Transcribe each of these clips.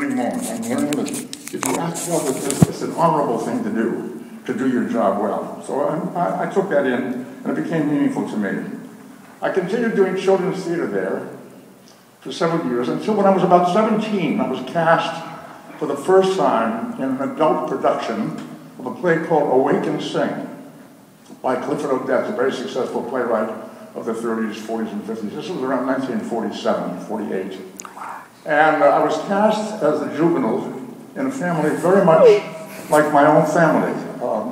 learning moment. I'm learning that if you act well, it's an honorable thing to do your job well. So I took that in, and it became meaningful to me. I continued doing children's theater there for several years, until when I was about 17, I was cast for the first time in an adult production of a play called Awake and Sing by Clifford Odets, a very successful playwright of the 30s, 40s, and 50s. This was around 1947, 48. And I was cast as a juvenile in a family very much like my own family.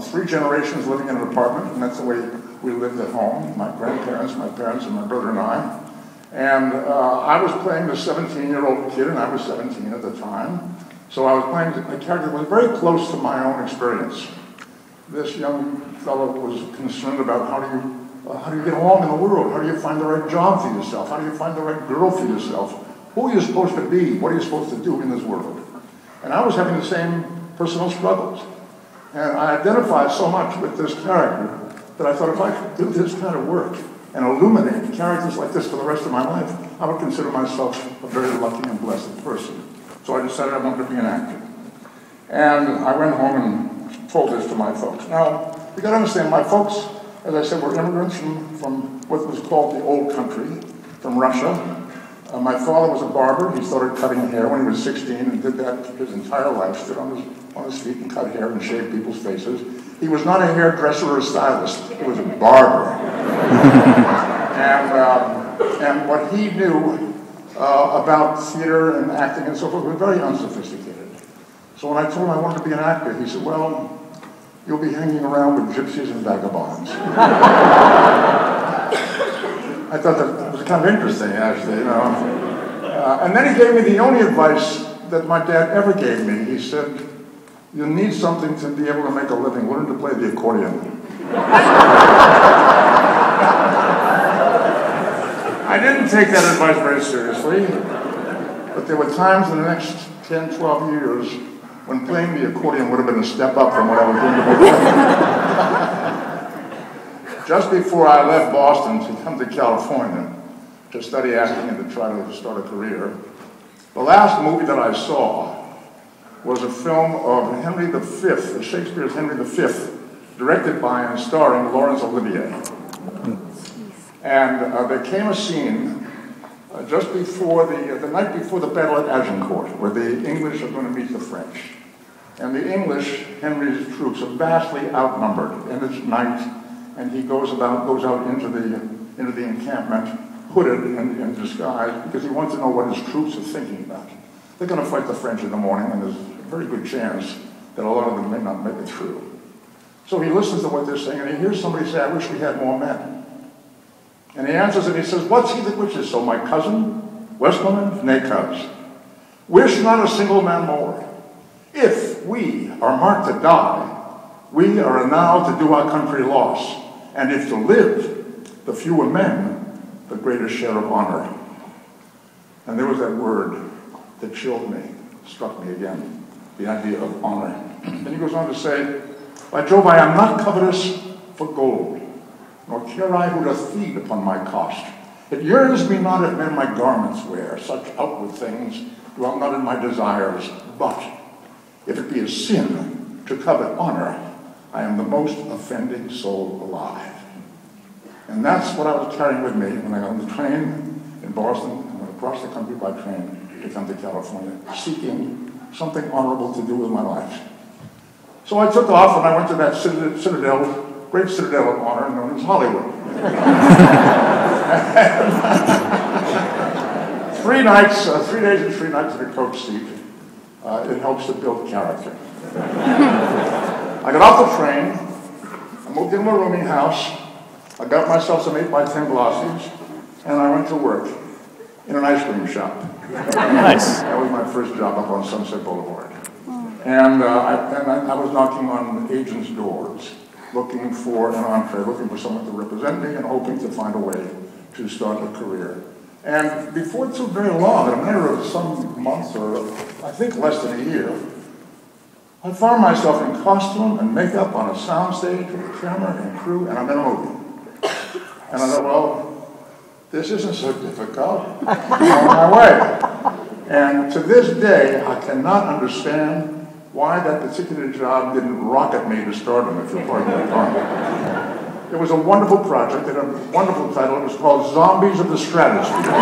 3 generations living in an apartment, and that's the way we lived at home. My grandparents, my parents, and my brother and I. And I was playing the 17-year-old kid, and I was 17 at the time. So I was playing a character that was very close to my own experience. This young fellow was concerned about how do you get along in the world? How do you find the right job for yourself? How do you find the right girl for yourself? Who are you supposed to be? What are you supposed to do in this world? And I was having the same personal struggles. And I identified so much with this character that I thought if I could do this kind of work and illuminate characters like this for the rest of my life, I would consider myself a very lucky and blessed person. So I decided I wanted to be an actor. And I went home and told this to my folks. Now, you got to understand, my folks, as I said, were immigrants from what was called the old country, from Russia. My father was a barber. He started cutting hair when he was 16 and did that his entire life, stood on his feet and cut hair and shaved people's faces. He was not a hairdresser or a stylist. He was a barber. And what he knew about theater and acting and so forth was very unsophisticated. So when I told him I wanted to be an actor, he said, well, you'll be hanging around with gypsies and vagabonds. I thought that was kind of interesting, actually, you know. And then he gave me the only advice that my dad ever gave me. He said, you need something to be able to make a living. Learn to play the accordion. I didn't take that advice very seriously, but there were times in the next 10, 12 years when playing the accordion would have been a step up from what I was doing before. Just before I left Boston to come to California to study acting and to try to start a career, the last movie that I saw was a film of Henry V, Shakespeare's Henry V, directed by and starring Laurence Olivier. And there came a scene just before the night before the battle at Agincourt, where the English are going to meet the French. And the English, Henry's troops, are vastly outnumbered, and it's night, and he goes out into the encampment, hooded and in disguise, because he wants to know what his troops are thinking about. They're going to fight the French in the morning, and there's a very good chance that a lot of them may not make it through. So he listens to what they're saying, and he hears somebody say, I wish we had more men. And he answers and he says, what's he that wishes so, my cousin, Westmoreland? Nay, cuz, wish not a single man more. If we are marked to die, we are enow to do our country loss, and if to live, the fewer men, the greater share of honor. And there was that word that chilled me, struck me again, the idea of honor. Then he goes on to say, by Jove, I am not covetous for gold, nor care I who doth feed upon my cost. It yearns me not if men my garments wear, such outward things dwell not in my desires. But if it be a sin to covet honor, I am the most offending soul alive. And that's what I was carrying with me when I got on the train in Boston and went across the country by train to come to California, seeking something honorable to do with my life. So I took off and I went to that citadel, great citadel of honor known as Hollywood. 3 days and 3 nights in a coach seat. It helps to build character. I got off the train, I moved into a rooming house, I got myself some 8x10 glossies, and I went to work in an ice cream shop. Nice. That was my first job up on Sunset Boulevard. And I was knocking on agents' doors, looking for an entree, looking for someone to represent me and hoping to find a way to start a career. And before it took very long, in a matter of some months or I think less than a year, I found myself in costume and makeup on a soundstage with a camera and crew, and I'm in a movie. And I thought, well, this isn't so difficult. I'm on my way. And to this day, I cannot understand why that particular job didn't rocket me to stardom, if you'll pardon my pun. It was a wonderful project, and a wonderful title. It was called Zombies of the Stratosphere.